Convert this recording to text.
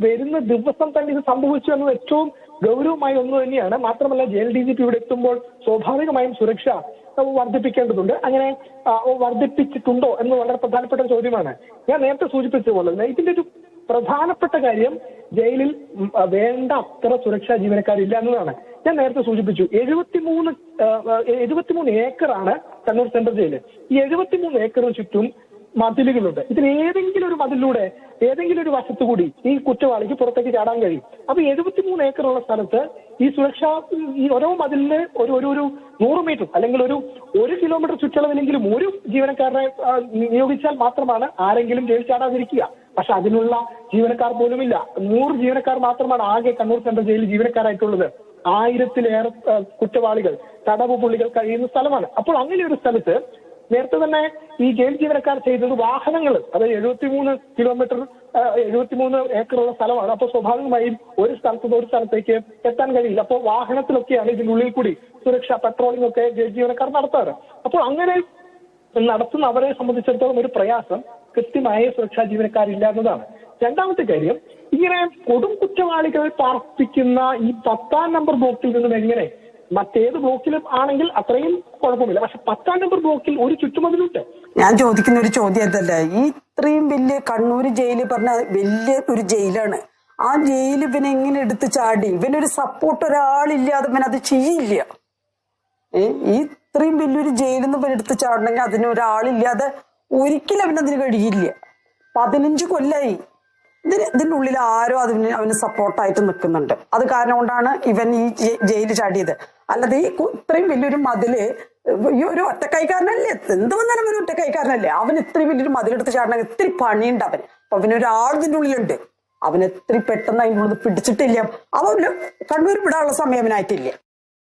വരുന്ന ദിവസം തന്നെ ഇത് സംഭവിച്ചു എന്നത് ഏറ്റവും ഗൗരവമായ ഒന്ന് തന്നെയാണ്. മാത്രമല്ല ജയിൽ DGP ഇവിടെ എത്തുമ്പോൾ സ്വാഭാവികമായും സുരക്ഷ വർദ്ധിപ്പിക്കേണ്ടതുണ്ട്. അങ്ങനെ വർദ്ധിപ്പിച്ചിട്ടുണ്ടോ എന്ന് വളരെ പ്രധാനപ്പെട്ട ഒരു ചോദ്യമാണ്. ഞാൻ നേരത്തെ സൂചിപ്പിച്ചതുപോലെ തന്നെ ഇതിന്റെ ഒരു പ്രധാനപ്പെട്ട കാര്യം ജയിലിൽ വേണ്ട അത്ര സുരക്ഷാ ജീവനക്കാരില്ല എന്നതാണ്. ഞാൻ നേരത്തെ സൂചിപ്പിച്ചു 73 ഏക്കറാണ് കണ്ണൂർ സെൻട്രൽ ജയില്. ഈ 73 ഏക്കറിന് ചുറ്റും മതിലുകളുണ്ട്. ഇതിൽ ഏതെങ്കിലും ഒരു മതിലിലൂടെ ഏതെങ്കിലും ഒരു വശത്തുകൂടി ഈ കുറ്റവാളിക്ക് പുറത്തേക്ക് ചാടാൻ കഴിയും. അപ്പൊ 73 ഏക്കറുള്ള സ്ഥലത്ത് ഈ സുരക്ഷാ ഈ ഓരോ മതിലിന് ഒരു 100 മീറ്റർ അല്ലെങ്കിൽ ഒരു 1 കിലോമീറ്റർ ചുറ്റളവിലെങ്കിലും ഒരു ജീവനക്കാരനെ നിയോഗിച്ചാൽ മാത്രമാണ് ആരെങ്കിലും ജയിൽ ചാടാതിരിക്കുക. പക്ഷെ അതിനുള്ള ജീവനക്കാർ പോലുമില്ല. 100 ജീവനക്കാർ മാത്രമാണ് ആകെ കണ്ണൂർ സെൻട്രൽ ജയിലിൽ ജീവനക്കാരായിട്ടുള്ളത്. 1000-ലേറെ കുറ്റവാളികൾ തടവ് പുള്ളികൾ കഴിയുന്ന സ്ഥലമാണ്. അപ്പോൾ അങ്ങനെ ഒരു സ്ഥലത്ത് നേരത്തെ തന്നെ ഈ ജയിൽ ജീവനക്കാർ ചെയ്തത് വാഹനങ്ങൾ, അതായത് 73 ഏക്കറുള്ള സ്ഥലമാണ്. അപ്പോൾ സ്വാഭാവികമായും ഒരു സ്ഥലത്ത് ഒരു സ്ഥലത്തേക്ക് എത്താൻ കഴിയില്ല. അപ്പോൾ വാഹനത്തിലൊക്കെയാണ് ഇതിനുള്ളിൽ കൂടി സുരക്ഷാ പെട്രോളിംഗ് ഒക്കെ ജയിൽ ജീവനക്കാർ നടത്താറ്. അപ്പോൾ അങ്ങനെ നടത്തുന്ന അവരെ സംബന്ധിച്ചിടത്തോളം ഒരു പ്രയാസം കൃത്യമായ സുരക്ഷാ ജീവനക്കാരില്ല എന്നതാണ്. രണ്ടാമത്തെ കാര്യം, ഇങ്ങനെ കൊടും കുറ്റവാളികളെ പാർപ്പിക്കുന്ന ഈ 10ാം നമ്പർ ബ്ലോക്കിൽ നിന്നും എങ്ങനെ മറ്റേത് ബ്ലോക്കിലും ആണെങ്കിൽ അത്രയും കുഴപ്പമില്ല, പക്ഷെ 10ാം നമ്പർ ബ്ലോക്കിൽ ഒരു ചുറ്റുമതിലുണ്ട്. ഞാൻ ചോദിക്കുന്ന ഒരു ചോദ്യം അതല്ല, ഈ ഇത്രയും വലിയ കണ്ണൂർ ജയില് പറഞ്ഞ വലിയ ഒരു ജയിലാണ്. ആ ജയിൽ ഇവനെ എങ്ങനെ എടുത്ത് ചാടി? ഇവനൊരു സപ്പോർട്ട് ഒരാളില്ലാതെ ഇവനത് ചെയ്യില്ല. ഈ ഇത്രയും വലിയൊരു ജയിലിൽ നിന്ന് ഇവൻ എടുത്ത് ചാടണമെങ്കിൽ അതിനൊരാളില്ലാതെ ഒരിക്കലും അവനതിന് കഴിയില്ല. 15 കൊല്ലായി ഇതിന്റെ ഉള്ളിൽ ആരോ അവന് സപ്പോർട്ടായിട്ട് നിൽക്കുന്നുണ്ട്. അത് കാരണം കൊണ്ടാണ് ഇവൻ ഈ ജയിലിൽ ചാടിയത്. അല്ലാതെ ഈ ഇത്രയും വലിയൊരു മതില് ഈ ഒരു ഒറ്റക്കൈക്കാരനല്ലേ, എന്ത് വന്നാലും അവൻ ഒറ്റക്കൈക്കാരനല്ലേ. അവൻ ഇത്രയും വലിയൊരു മതിലെടുത്ത് ചാടണമെങ്കിൽ ഇത്തിരി പണിയുണ്ട് അവൻ. അപ്പൊ അവനൊരാൾ ഇതിന്റെ ഉള്ളിലുണ്ട്. അവൻ എത്ര പെട്ടെന്ന് അതിൻ്റെ ഉള്ളിൽ പിടിച്ചിട്ടില്ല. അവന് കണ്ണൂർ വിടാനുള്ള സമയം അവനായിട്ടില്ല.